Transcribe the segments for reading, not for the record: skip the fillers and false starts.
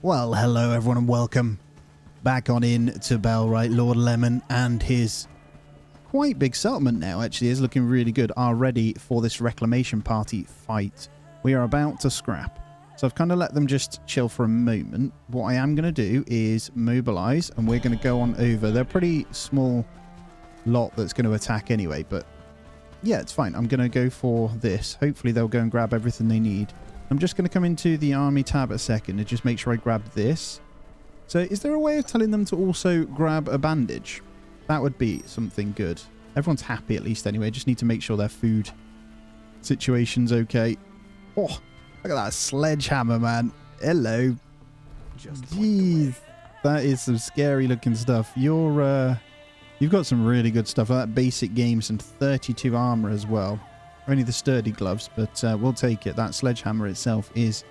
Well, hello everyone and welcome back on in to Bellwright. Lord Lemon and his quite big settlement now actually is looking really good, are ready for this reclamation party fight. We are about to scrap. So I've kind of let them just chill for a moment. What I am going to do is mobilize and we're going to go on over. They're a pretty small lot that's going to attack anyway, but yeah, it's fine. I'm going to go for this. Hopefully they'll go and grab everything they need. I'm just going to come into the army tab a second and just make sure I grab this. So is there a way of telling them to also grab a bandage? That would be something good. Everyone's happy at least anyway. Just need to make sure their food situation's okay. Oh, look at that sledgehammer, man. Hello. Jeez. That is some scary looking stuff. You've got some really good stuff. That basic game, some 32 armor as well. Only the sturdy gloves, but we'll take it. That sledgehammer itself is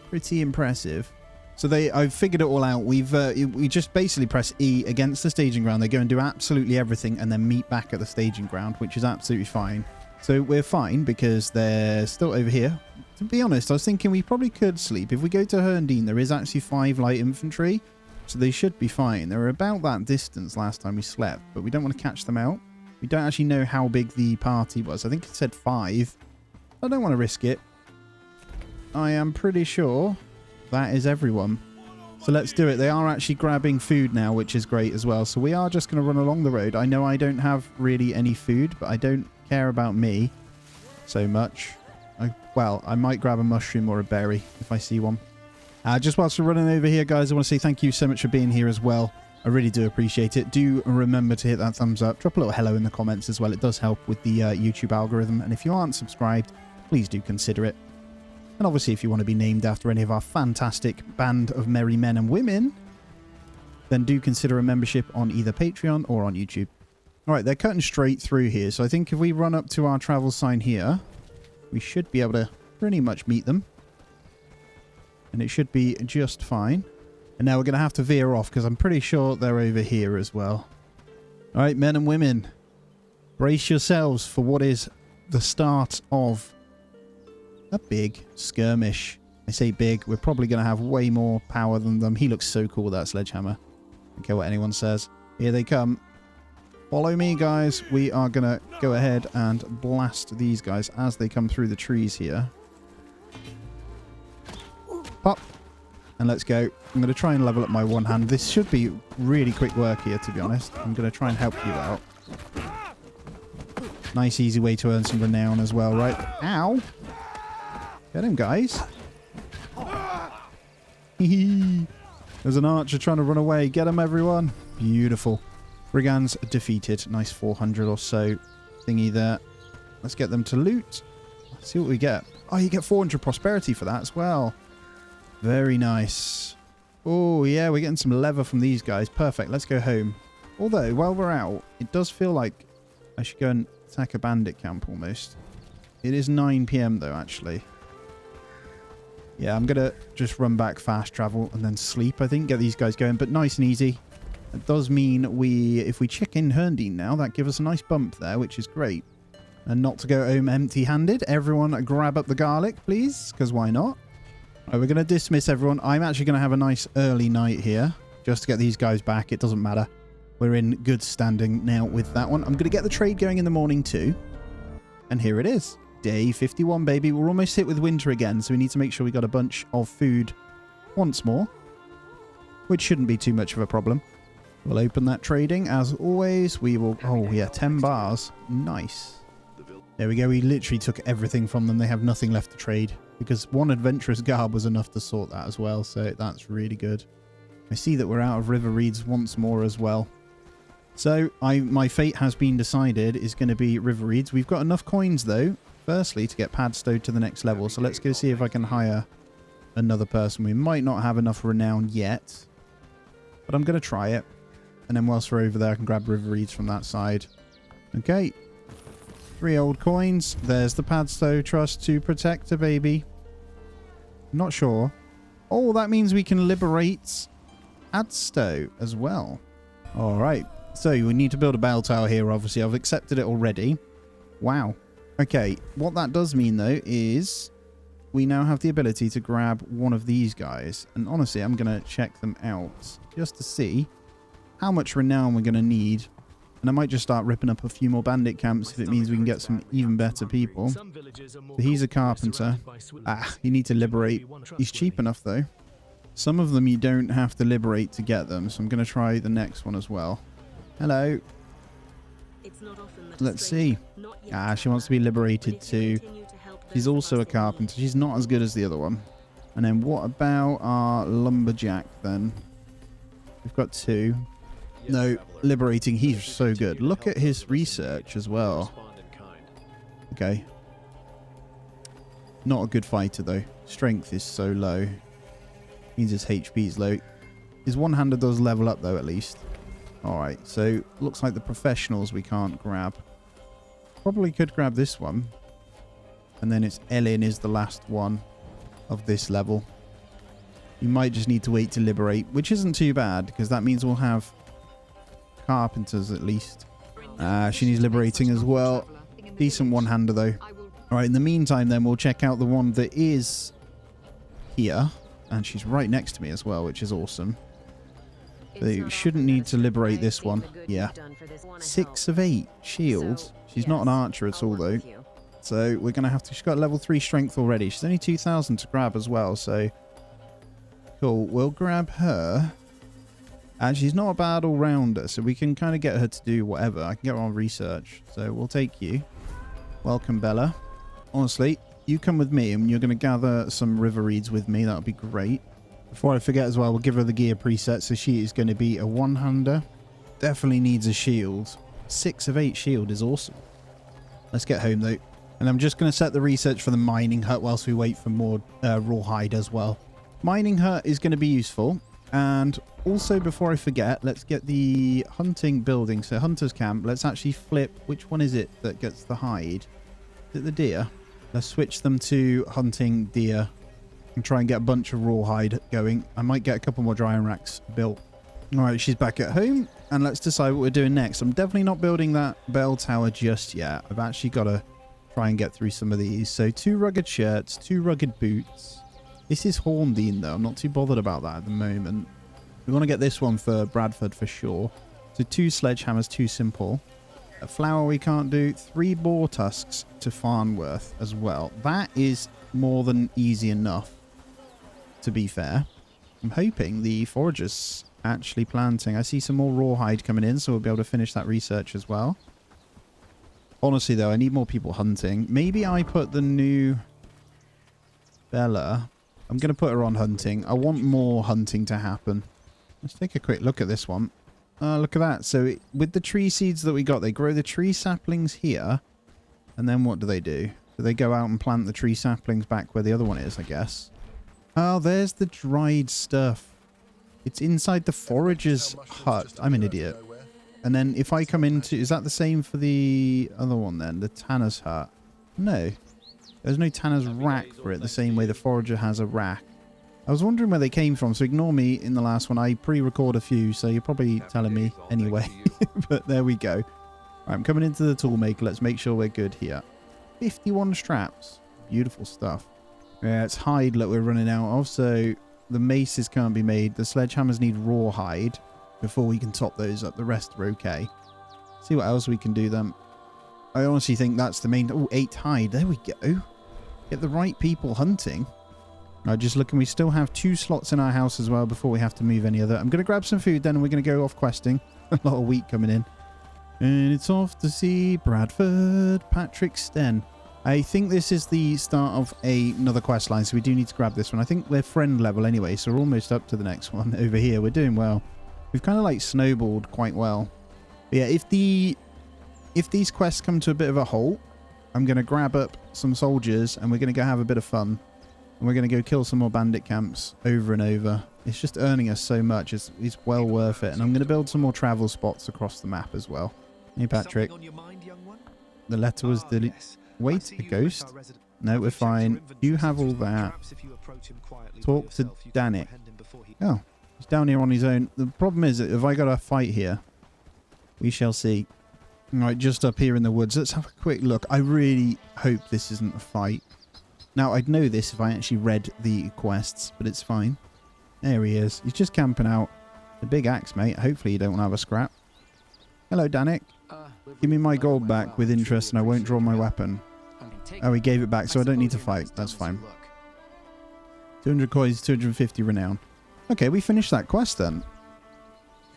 pretty impressive. So I've figured it all out. We just basically press E against the staging ground. They go and do absolutely everything and then meet back at the staging ground, which is absolutely fine. So we're fine because they're still over here. To be honest, I was thinking we probably could sleep. If we go to Herndine, there is actually 5 light infantry, so they should be fine. They were about that distance last time we slept, but we don't want to catch them out. We don't actually know how big the party was. I think it said 5. I don't want to risk it. I am pretty sure that is everyone. So let's do it. They are actually grabbing food now, which is great as well. So we are just going to run along the road. I know I don't have really any food, but I don't care about me so much. Well, I might grab a mushroom or a berry if I see one. Just whilst we're running over here, guys, I want to say thank you so much for being here as well. I really do appreciate it. Do remember to hit that thumbs up. Drop a little hello in the comments as well. It does help with the YouTube algorithm. And if you aren't subscribed, please do consider it. And obviously, if you want to be named after any of our fantastic band of merry men and women, then do consider a membership on either Patreon or on YouTube. All right, they're cutting straight through here. So I think if we run up to our travel sign here, we should be able to pretty much meet them. And it should be just fine. And now we're going to have to veer off because I'm pretty sure they're over here as well. All right, men and women, brace yourselves for what is the start of a big skirmish. I say big, we're probably going to have way more power than them. He looks so cool with that sledgehammer. Don't care what anyone says. Here they come. Follow me, guys. We are going to go ahead and blast these guys as they come through the trees here. Pop. And let's go. I'm going to try and level up my one hand. This should be really quick work here, to be honest. I'm going to try and help you out. Nice, easy way to earn some renown as well, right? Ow! Get him, guys. There's an archer trying to run away. Get him, everyone. Beautiful. Brigands defeated. Nice 400 or so thingy there. Let's get them to loot. Let's see what we get. Oh, you get 400 prosperity for that as well. Very nice. Oh, yeah, we're getting some leather from these guys. Perfect. Let's go home. Although, while we're out, it does feel like I should go and attack a bandit camp almost. It is 9 PM, though, actually. Yeah, I'm going to just run back, fast travel, and then sleep, I think. Get these guys going, but nice and easy. That does mean if we check in Herndine now, that gives us a nice bump there, which is great. And not to go home empty-handed. Everyone grab up the garlic, please, because why not? Right, we're going to dismiss everyone. I'm actually going to have a nice early night here just to get these guys back. It doesn't matter. We're in good standing now with that one. I'm going to get the trade going in the morning too. And here it is. Day 51, baby. We're almost hit with winter again, so we need to make sure we got a bunch of food once more, which shouldn't be too much of a problem. We'll open that trading. As always, we will... Oh, yeah, 10 bars. Nice. There we go. We literally took everything from them. They have nothing left to trade because one adventurous garb was enough to sort that as well, so that's really good. I see that we're out of river reeds once more as well. So my fate has been decided is going to be river reeds. We've got enough coins, though, firstly, to get Padstow to the next level. So let's go see if I can hire another person. We might not have enough renown yet, but I'm going to try it. And then whilst we're over there, I can grab river reeds from that side. Okay. 3 old coins. There's the Padstow Trust to protect a baby. Not sure. Oh, that means we can liberate Padstow as well. All right. So we need to build a bell tower here, obviously. I've accepted it already. Wow. Okay. What that does mean, though, is we now have the ability to grab one of these guys. And honestly, I'm going to check them out just to see how much renown we're going to need. And I might just start ripping up a few more bandit camps if it means we can get some even better people. So he's a carpenter. You need to liberate. He's cheap enough though. Some of them you don't have to liberate to get them. So I'm going to try the next one as well. Hello. Let's see. She wants to be liberated too. She's also a carpenter. She's not as good as the other one. And then what about our lumberjack then? We've got 2. No, liberating. He's so good. Look at his research as well. Okay. Not a good fighter though. Strength is so low. Means his HP is low. His one-hander does level up though at least. Alright, so looks like the professionals we can't grab. Probably could grab this one. And then it's Ellen is the last one of this level. You might just need to wait to liberate, which isn't too bad because that means we'll have carpenters at least. She needs liberating as well. Decent one-hander though. Alright, in the meantime then we'll check out the one that is here. And she's right next to me as well, which is awesome. They shouldn't need to liberate this one. Yeah. 6 of 8 shields. She's not an archer at all though. So we're going to have to... She's got level 3 strength already. She's only 2,000 to grab as well. So cool. We'll grab her. And she's not a bad all-rounder. So we can kind of get her to do whatever. I can get her on research. So we'll take you. Welcome, Bella. Honestly, you come with me and you're going to gather some river reeds with me. That'll be great. Before I forget as well, we'll give her the gear preset. So she is going to be a one-hander. Definitely needs a shield. 6 of 8 shield is awesome. Let's get home though. And I'm just going to set the research for the mining hut whilst we wait for more rawhide as well. Mining hut is going to be useful. And also before I forget, let's get the hunting building. So hunter's camp. Let's actually flip. Which one is it that gets the hide? Is it the deer? Let's switch them to hunting deer. And try and get a bunch of rawhide going. I might get a couple more drying racks built. Alright, she's back at home. And let's decide what we're doing next. I'm definitely not building that bell tower just yet. I've actually got to try and get through some of these. So 2 rugged shirts, 2 rugged boots. This is Horndean though. I'm not too bothered about that at the moment. We want to get this one for Bradford for sure. So 2 sledgehammers, 2 simple. A flour we can't do. 3 boar tusks to Farnworth as well. That is more than easy enough, to be fair. I'm hoping the foragers actually planting. I see some more rawhide coming in, so we'll be able to finish that research as well. Honestly though, I need more people hunting. Maybe I put the new Bella. I'm going to put her on hunting. I want more hunting to happen. Let's take a quick look at this one. Look at that. So with the tree seeds that we got, they grow the tree saplings here. And then what do? So they go out and plant the tree saplings back where the other one is, I guess. Oh, there's the dried stuff. It's inside the forager's hut. I'm an idiot. And then if I come into... Is that the same for the other one then? The tanner's hut? No. There's no tanner's rack for it, the same way the forager has a rack. I was wondering where they came from, so ignore me in the last one. I pre-record a few, so you're probably telling me anyway. But there we go. Right, I'm coming into the toolmaker. Let's make sure we're good here. 51 straps. Beautiful stuff. Yeah, it's hide that we're running out of, so the maces can't be made. The sledgehammers need rawhide before we can top those up. The rest are okay. See what else we can do then. I honestly think that's the main... Oh, 8 hide. There we go. Get the right people hunting. Right, just looking, we still have 2 slots in our house as well before we have to move any other. I'm going to grab some food then and we're going to go off questing. A lot of wheat coming in. And it's off to see Bradford, Patrick Sten. I think this is the start of another quest line, so we do need to grab this one. I think we're friend level anyway, so we're almost up to the next one over here. We're doing well. We've kind of like snowballed quite well. But yeah, if these quests come to a bit of a halt, I'm going to grab up some soldiers and we're going to go have a bit of fun. And we're going to go kill some more bandit camps over and over. It's just earning us so much. It's well worth it. And I'm going to build some more travel spots across the map as well. Hey, Patrick. The letter was deleted. Yes. Wait, a ghost? No, we're fine. You have all that. Talk to Danik. Oh, he's down here on his own. The problem is that if I got a fight here, we shall see. All right, just up here in the woods. Let's have a quick look. I really hope this isn't a fight. Now, I'd know this if I actually read the quests, but it's fine. There he is. He's just camping out. The big axe, mate. Hopefully you don't want to have a scrap. Hello, Danik. Give me my gold back with interest and I won't draw my weapon. Oh, he gave it back, so I don't need to fight. That's fine. 200 coins, 250 renown. Okay, we finished that quest then.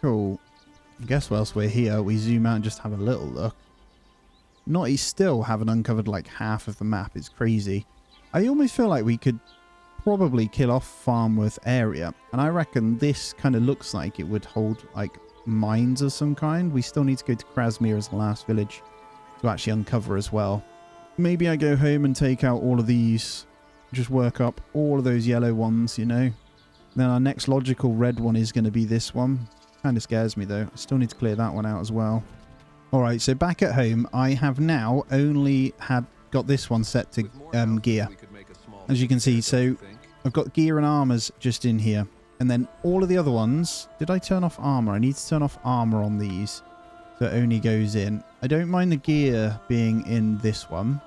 Cool. I guess whilst we're here, we zoom out and just have a little look. Naughty still haven't uncovered like half of the map. It's crazy. I almost feel like we could probably kill off Farmworth area. And I reckon this kind of looks like it would hold like mines of some kind. We still need to go to Krasmir as the last village to actually uncover as well. Maybe I go home and take out all of these. Just work up all of those yellow ones, you know. Then our next logical red one is going to be this one. Kind of scares me though. I still need to clear that one out as well. Alright, so back at home, I have now only got this one set to gear. As you can see, so I've got gear and armors just in here. And then all of the other ones, did I turn off armor? I need to turn off armor on these. So it only goes in. I don't mind the gear being in this one.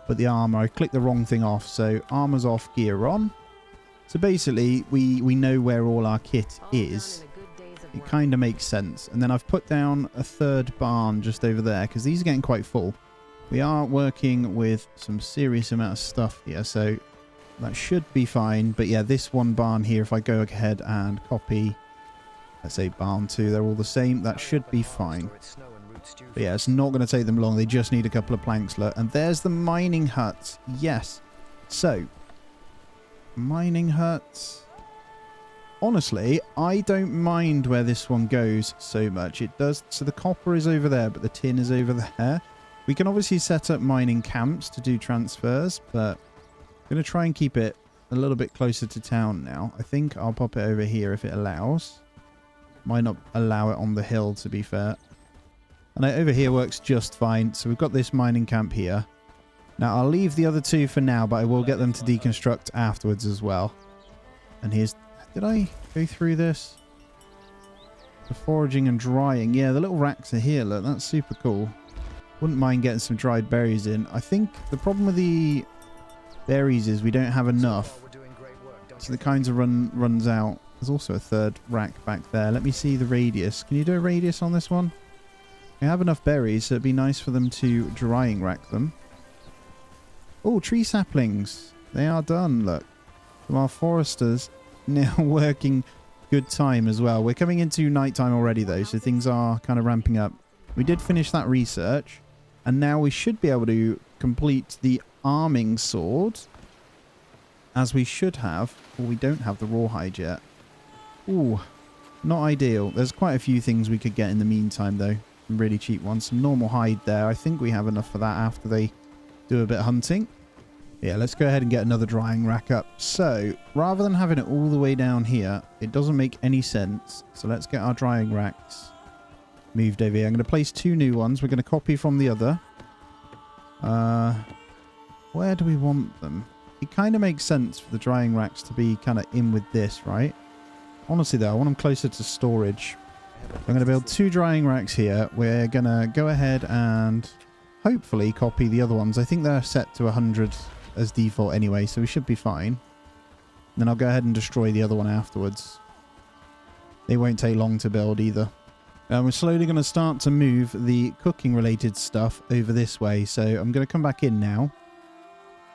But the armor, I clicked the wrong thing off. So armor's off, gear on. So basically, we know where all our kit is. It kind of makes sense. And then I've put down a third barn just over there because these are getting quite full. We are working with some serious amount of stuff here, so that should be fine. But yeah, this one barn here, if I go ahead and copy, let's say barn 2, they're all the same. That should be fine. But yeah, it's not going to take them long. They just need a couple of planks. Look. And there's the mining hut. Yes. So, mining hut. Honestly, I don't mind where this one goes so much. It does. So the copper is over there, but the tin is over there. We can obviously set up mining camps to do transfers, but I'm going to try and keep it a little bit closer to town now. I think I'll pop it over here if it allows. Might not allow it on the hill, to be fair. And over here works just fine. So we've got this mining camp here. Now, I'll leave the other two for now, but I will get them to deconstruct afterwards as well. And here's... Did I go through this? The foraging and drying. Yeah, the little racks are here. Look, that's super cool. Wouldn't mind getting some dried berries in. I think the problem with the berries is we don't have enough. So the kinds of runs out. There's also a third rack back there. Let me see the radius. Can you do a radius on this one? I have enough berries, so it'd be nice for them to drying rack them. Oh, tree saplings. They are done, look. From our foresters now working good time as well. We're coming into nighttime already though, so things are kind of ramping up. We did finish that research, and now we should be able to complete the arming sword, as we should have. Well, we don't have the rawhide yet. Ooh, not ideal. There's quite a few things we could get in the meantime though. Some really cheap ones. Some normal hide there. I think we have enough for that after they do a bit of hunting. Yeah, let's go ahead and get another drying rack up. So, rather than having it all the way down here, it doesn't make any sense. So let's get our drying racks moved over here. I'm going to place 2 new ones. We're going to copy from the other. Where do we want them? It kind of makes sense for the drying racks to be kind of in with this, right? Honestly though, I want them closer to storage. I'm going to build 2 drying racks here. We're going to go ahead and hopefully copy the other ones. I think they're set to 100 as default anyway, so we should be fine. Then I'll go ahead and destroy the other one afterwards. They won't take long to build either. We're slowly going to start to move the cooking related stuff over this way, so I'm going to come back in now.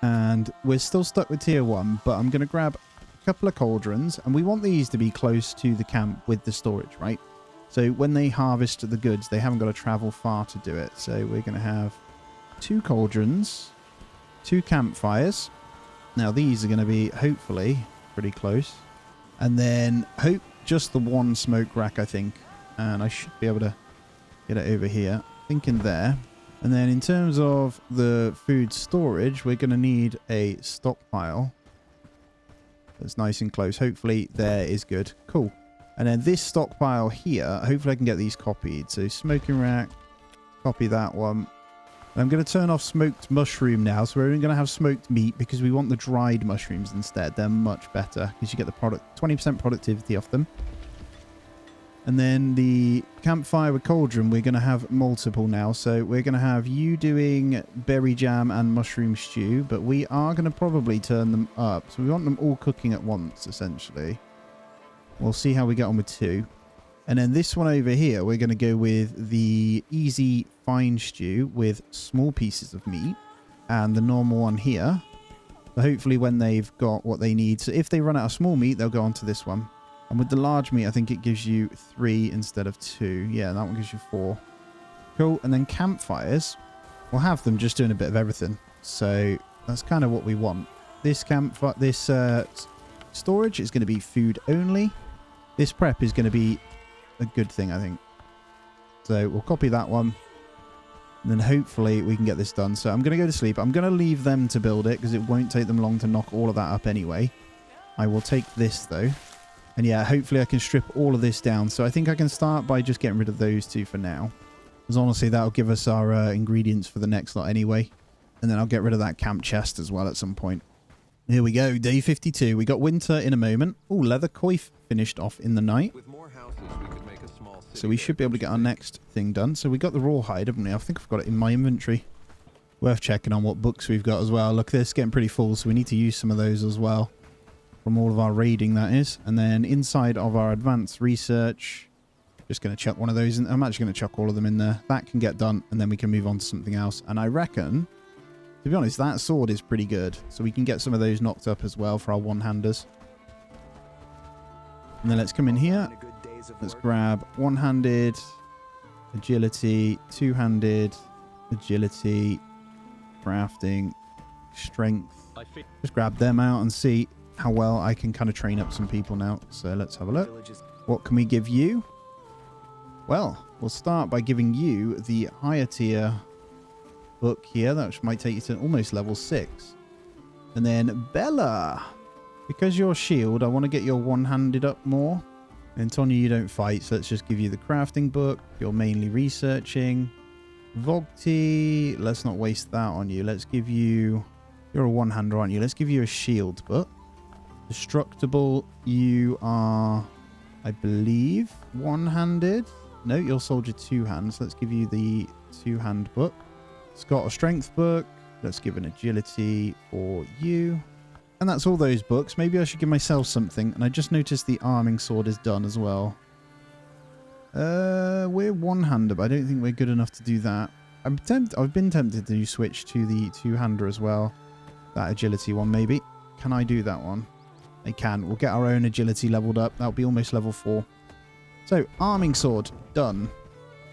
And we're still stuck with tier 1, but I'm going to grab a couple of cauldrons, and we want these to be close to the camp with the storage, right? So when they harvest the goods, they haven't got to travel far to do it. So we're going to have 2 cauldrons, 2 campfires. Now these are going to be hopefully pretty close. And then just the 1 smoke rack, I think. And I should be able to get it over here. I think in there. And then in terms of the food storage, we're going to need a stockpile that's nice and close. Hopefully there is good. Cool. And then this stockpile here, hopefully I can get these copied. So smoking rack, copy that one. And I'm going to turn off smoked mushroom now. So we're only going to have smoked meat because we want the dried mushrooms instead. They're much better because you get the 20% productivity off them. And then the campfire with cauldron, we're going to have multiple now. So we're going to have you doing berry jam and mushroom stew, but we are going to probably turn them up. So we want them all cooking at once, essentially. We'll see how we get on with 2. And then this one over here, we're going to go with the easy fine stew with small pieces of meat, and the normal one here. So hopefully when they've got what they need. So if they run out of small meat, they'll go on to this one. And with the large meat, I think it gives you 3 instead of 2. Yeah, that one gives you 4. Cool. And then campfires, we'll have them just doing a bit of everything. So that's kind of what we want. This storage is going to be food only. This prep is going to be a good thing, I think. So we'll copy that one. And then hopefully we can get this done. So I'm going to go to sleep. I'm going to leave them to build it because it won't take them long to knock all of that up anyway. I will take this though. And yeah, hopefully I can strip all of this down. So I think I can start by just getting rid of those 2 for now. Because honestly, that'll give us our ingredients for the next lot anyway. And then I'll get rid of that camp chest as well at some point. Here we go, day 52. We got winter in a moment. Oh, leather coif finished off in the night. With more houses, we could make a small city. So we should be able to get our next thing done. So we got the rawhide, haven't we? I think I've got it in my inventory. Worth checking on what books we've got as well. Look, this is getting pretty full, so we need to use some of those as well. From all of our raiding, that is. And then inside of our advanced research, just going to chuck one of those in. I'm actually going to chuck all of them in there. That can get done, and then we can move on to something else. And I reckon, to be honest, that sword is pretty good. So we can get some of those knocked up as well for our one-handers. And then let's come in here. Let's grab one-handed, agility, two-handed, agility, crafting, strength. Just grab them out and see how well I can kind of train up some people now. So let's have a look. What can we give you? Well, we'll start by giving you the higher tier book here, which might take you to almost level 6. And then Bella, because you're shield, I want to get your one-handed up more. Antonia, you don't fight, so let's just give you the crafting book. You're mainly researching. Vogti, let's not waste that on you. Let's give you... You're a one-hander, aren't you? Let's give you a shield book. Destructible, you are, I believe, one-handed. No, you're soldier two-hands. Let's give you the two-hand book. It's got a strength book. Let's give an agility for you. And that's all those books. Maybe I should give myself something. And I just noticed the arming sword is done as well. We're one-hander, but I don't think we're good enough to do that. I've been tempted to switch to the two-hander as well. That agility one, maybe. Can I do that one? I can. We'll get our own agility leveled up. That'll be almost level 4. So, arming sword, done.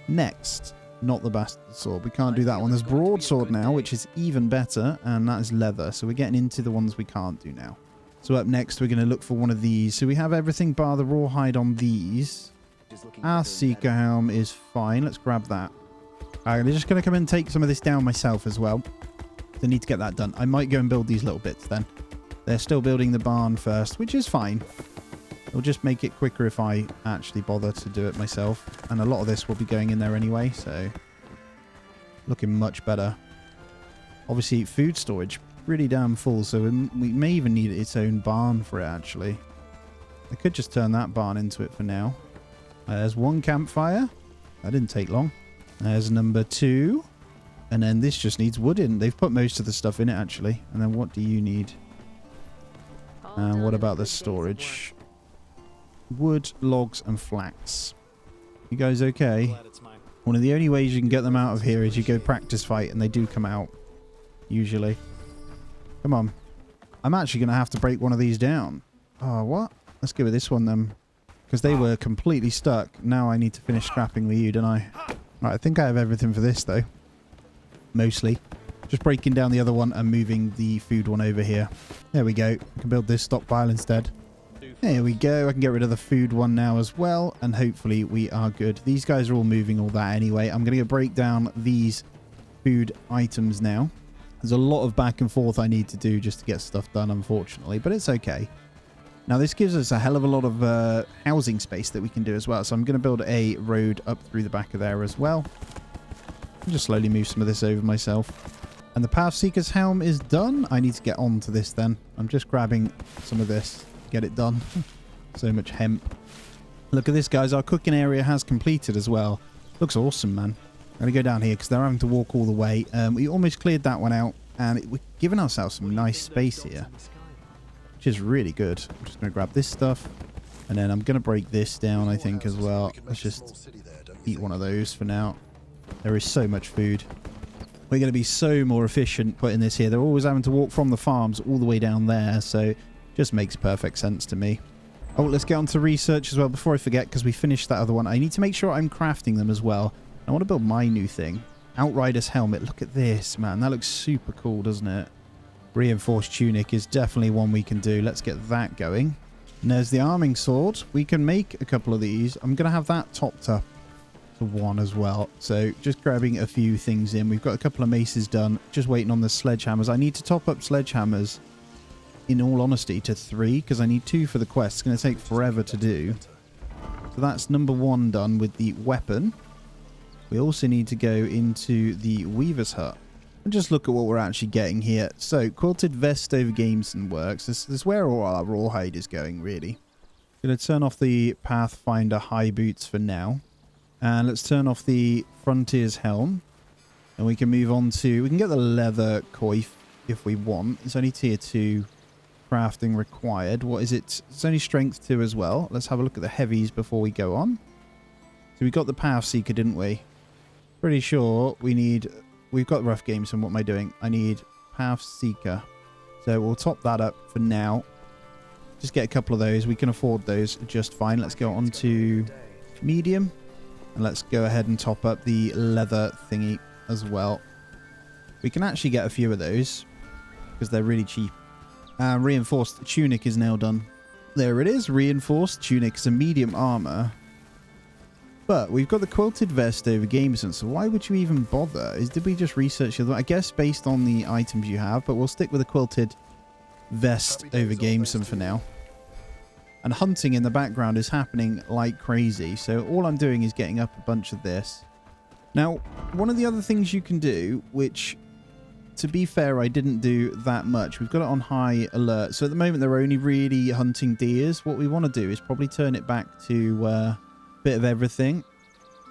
Next, not the bastard sword. We can't do that one. There's broadsword now, which is even better, and that is leather. So we're getting into the ones we can't do now. So up next, we're going to look for one of these. So we have everything bar the rawhide on these. Our Seeker helm is fine. Let's grab that. I'm just going to come and take some of this down myself as well. I need to get that done. I might go and build these little bits then. They're still building the barn first, which is fine. It'll just make it quicker if I actually bother to do it myself. And a lot of this will be going in there anyway, so looking much better. Obviously, food storage, pretty damn full, so we may even need its own barn for it, actually. I could just turn that barn into it for now. There's one campfire. That didn't take long. There's number 2. And then this just needs wood in. They've put most of the stuff in it, actually. And then what do you need? And what about the storage? Wood, logs, and flax. You guys okay? One of the only ways you can get them out of here is you go practice fight, and they do come out. Usually. Come on. I'm actually going to have to break one of these down. Oh, what? Let's go with this one, then. Because they were completely stuck. Now I need to finish scrapping with you, don't I? Right, I think I have everything for this, though. Mostly. Just breaking down the other one and moving the food one over here. There we go. I can build this stockpile instead. There we go. I can get rid of the food one now as well. And hopefully we are good. These guys are all moving all that anyway. I'm going to break down these food items now. There's a lot of back and forth I need to do just to get stuff done, unfortunately. But it's okay. Now, this gives us a hell of a lot of housing space that we can do as well. So I'm going to build a road up through the back of there as well. I'll just slowly move some of this over myself. And the Pathseeker's helm is done. I need to get on to this then. I'm just grabbing some of this. Get it done. So much hemp. Look at this, guys. Our cooking area has completed as well. Looks awesome, man. I'm going to go down here because they're having to walk all the way. We almost cleared that one out, and we're giving ourselves some nice space here, which is really good. I'm just going to grab this stuff, and then I'm going to break this down, I think, as well. Let's just eat one of those for now. There is so much food. We're going to be so more efficient putting this here. They're always having to walk from the farms all the way down there, so just makes perfect sense to me. Oh, let's get on to research as well before I forget, because we finished that other one. I need to make sure I'm crafting them as well. I want to build my new thing. Outrider's helmet. Look at this, man. That looks super cool, doesn't it? Reinforced tunic is definitely one we can do. Let's get that going. And there's the arming sword. We can make a couple of these. I'm going to have that topped up to 1 as well. So just grabbing a few things in. We've got a couple of maces done. Just waiting on the sledgehammers. I need to top up sledgehammers, in all honesty, to 3 because I need 2 for the quest. It's going to take forever to do. So that's number 1 done with the weapon. We also need to go into the weaver's hut and just look at what we're actually getting here. So quilted vest over gameston works. This is where all our rawhide is going, really. Going to turn off the Pathfinder high boots for now, and let's turn off the Frontier's helm, and we can move on to, we can get the leather coif if we want. It's only tier 2 crafting required. What is it? It's only strength 2 as well. Let's have a look at the heavies before we go on. So we got the Path Seeker, didn't we? Pretty sure we've got rough games, and what am I doing? I need Path Seeker. So we'll top that up for now. Just get a couple of those. We can afford those just fine. Let's go on to medium. And let's go ahead and top up the leather thingy as well. We can actually get a few of those because they're really cheap. Reinforced tunic is now done. There it is. Reinforced tunic is a medium armor. But we've got the quilted vest over gameston, so why would you even bother? Did we just research the other? I guess based on the items you have, but we'll stick with the quilted vest over gameston for now. And hunting in the background is happening like crazy, so all I'm doing is getting up a bunch of this. Now, one of the other things you can do, which, to be fair, I didn't do that much. We've got it on high alert, so at the moment they're only really hunting deers. What we want to do is probably turn it back to bit of everything,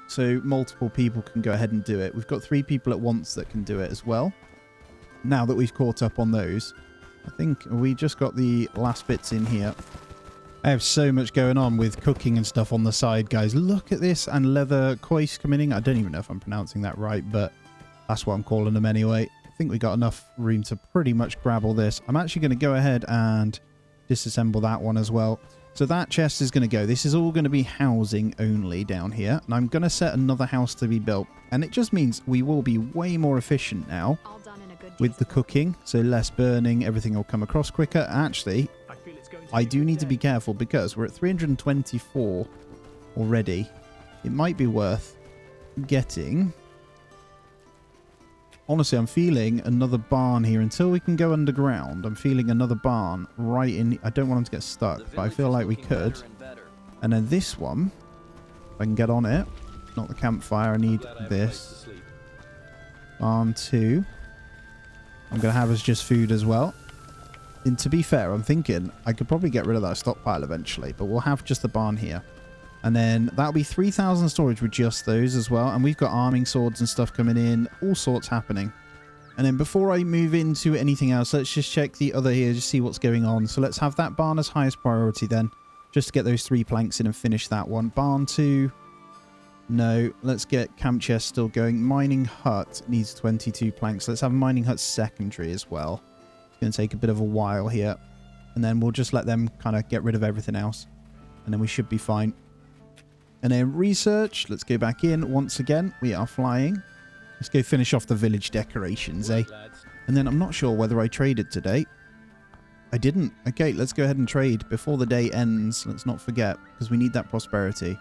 so multiple people can go ahead and do it. We've got 3 people at once that can do it as well. Now that we've caught up on those, I think we just got the last bits in here. I have so much going on with cooking and stuff on the side, guys. Look at this, and leather cois coming in. I don't even know if I'm pronouncing that right, but that's what I'm calling them anyway. I think we got enough room to pretty much grab all this. I'm actually going to go ahead and disassemble that one as well. So that chest is going to go. This is all going to be housing only down here. And I'm going to set another house to be built. And it just means we will be way more efficient now with the cooking. So less burning. Everything will come across quicker. Actually, I do need to be careful because we're at 324 already. It might be worth getting... Honestly, I'm feeling another barn here. Until we can go underground, I'm feeling another barn right in... I don't want them to get stuck, but I feel like we could. And then this one, if I can get on it. Not the campfire, I need this. Barn 2. I'm going to have as just food as well. And to be fair, I'm thinking I could probably get rid of that stockpile eventually, but we'll have just the barn here. And then that'll be 3,000 storage with just those as well. And we've got arming swords and stuff coming in. All sorts happening. And then before I move into anything else, let's just check the other here to see what's going on. So let's have that barn as highest priority then. Just to get those 3 planks in and finish that one. Barn 2. No. Let's get camp chest still going. Mining hut needs 22 planks. Let's have mining hut secondary as well. It's going to take a bit of a while here. And then we'll just let them kind of get rid of everything else. And then we should be fine. And then research. Let's go back in once again. We are flying. Let's go finish off the village decorations, eh? And then I'm not sure whether I traded today. I didn't. Okay, let's go ahead and trade before the day ends. Let's not forget, because we need that prosperity.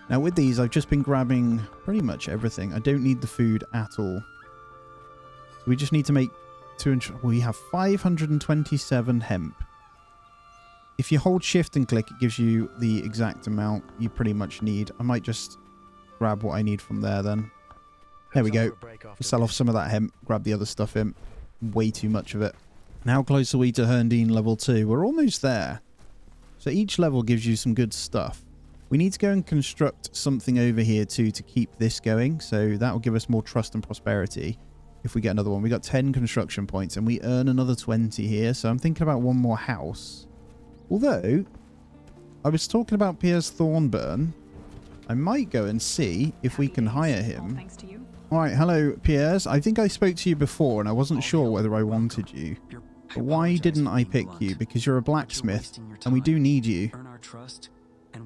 Now with these, I've just been grabbing pretty much everything. I don't need the food at all. So we just need to make 200... We have 527 hemp. If you hold shift and click, it gives you the exact amount you pretty much need. I might just grab what I need from there then. There we go. Sell off some of that hemp, grab the other stuff in. Way too much of it. And how close are we to Herndine level 2? We're almost there. So each level gives you some good stuff. We need to go and construct something over here too to keep this going. So that will give us more trust and prosperity if we get another one. We got 10 construction points and we earn another 20 here. So I'm thinking about one more house. Although, I was talking about Piers Thornburn. I might go and see if we can hire him. Thanks to you. All right, hello, Piers. I think I spoke to you before and I wasn't sure whether I wanted you. But why didn't I pick you? Because you're a blacksmith and we do need you.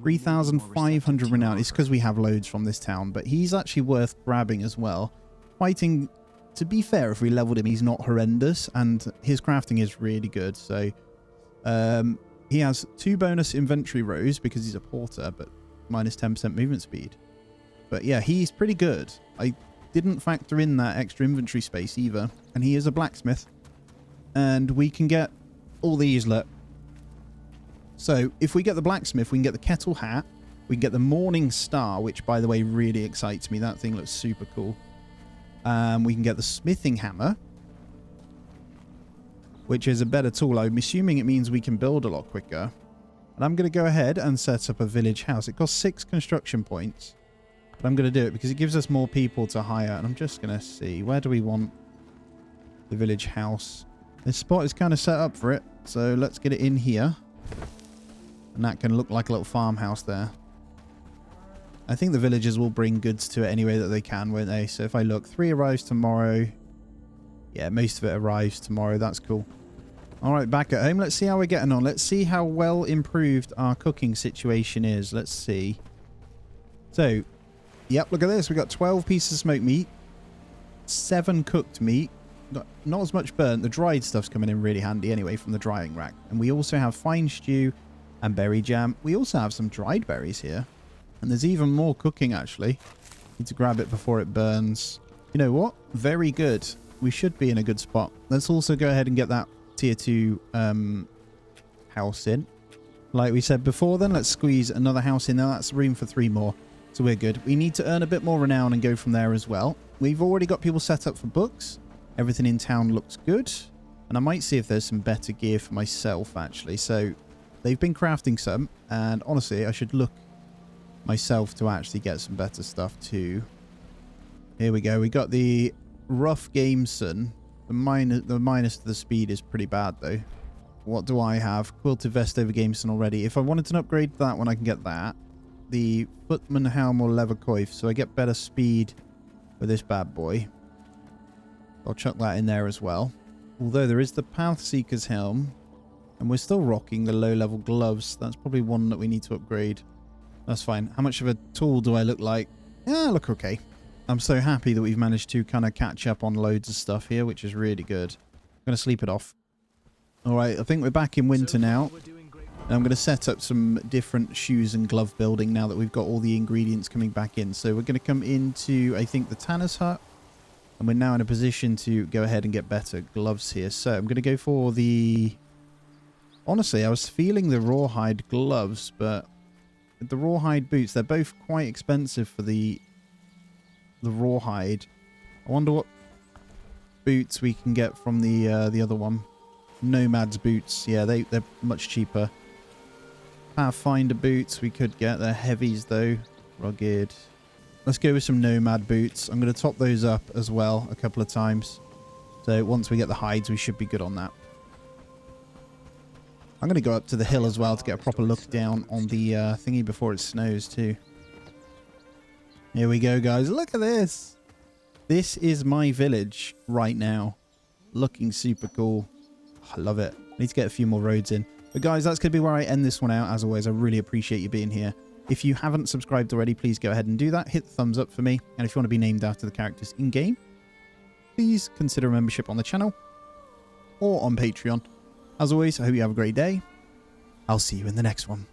3,500 renown. It's because we have loads from this town, but he's actually worth grabbing as well. Fighting, to be fair, if we leveled him, he's not horrendous, and his crafting is really good. So he has 2 bonus inventory rows because he's a porter, but minus 10% movement speed. But yeah, he's pretty good. I didn't factor in that extra inventory space either, and he is a blacksmith. And we can get all these, look. So if we get the blacksmith, we can get the kettle hat. We can get the morning star, which, by the way, really excites me. That thing looks super cool. We can get the smithing hammer, which is a better tool. I'm assuming it means we can build a lot quicker. And I'm going to go ahead and set up a village house. It costs 6 construction points. But I'm going to do it because it gives us more people to hire. And I'm just going to see, where do we want the village house? This spot is kind of set up for it. So let's get it in here. And that can look like a little farmhouse there. I think the villagers will bring goods to it any way that they can, won't they? So if I look, 3 arrives tomorrow. Yeah, most of it arrives tomorrow. That's cool. All right, back at home. Let's see how we're getting on. Let's see how well improved our cooking situation is. Let's see. So, yep, look at this. We've got 12 pieces of smoked meat. 7 cooked meat. Not as much burnt. The dried stuff's coming in really handy anyway from the drying rack. And we also have fine stew and berry jam. We also have some dried berries here. And there's even more cooking, actually. Need to grab it before it burns. You know what? Very good. We should be in a good spot. Let's also go ahead and get that tier 2 house in. Like we said before then, let's squeeze another house in there. That's room for 3 more. So we're good. We need to earn a bit more renown and go from there as well. We've already got people set up for books. Everything in town looks good. And I might see if there's some better gear for myself, actually. So they've been crafting some. And honestly, I should look myself to actually get some better stuff too. Here we go. We got the rough gameson. The minus to the speed is pretty bad though. What do I have? Quilted vest over gameson already. If I wanted to upgrade that one, I can get that. The footman helm or leather coif. So I get better speed with this bad boy. I'll chuck that in there as well. Although there is the Pathseeker's helm. And we're still rocking the low-level gloves. That's probably one that we need to upgrade. That's fine. How much of a tool do I look like? Yeah, I look okay. I'm so happy that we've managed to kind of catch up on loads of stuff here, which is really good. I'm going to sleep it off. Alright, I think we're back in winter now. I'm going to set up some different shoes and glove building now that we've got all the ingredients coming back in. So we're going to come into, I think, the tanner's hut. And we're now in a position to go ahead and get better gloves here. So I'm going to go for the... Honestly, I was feeling the rawhide gloves, but the rawhide boots, they're both quite expensive for the rawhide. I wonder what boots we can get from the other one. Nomad's boots. Yeah, they're much cheaper. Pathfinder boots we could get. They're heavies though. Rugged. Let's go with some Nomad boots. I'm going to top those up as well a couple of times. So once we get the hides, we should be good on that. I'm going to go up to the hill as well to get a proper look down on the thingy before it snows too. Here we go, guys. Look at this. This is my village right now. Looking super cool. I love it. I need to get a few more roads in. But guys, that's going to be where I end this one out. As always, I really appreciate you being here. If you haven't subscribed already, please go ahead and do that. Hit the thumbs up for me. And if you want to be named after the characters in-game, please consider a membership on the channel or on Patreon. As always, I hope you have a great day. I'll see you in the next one.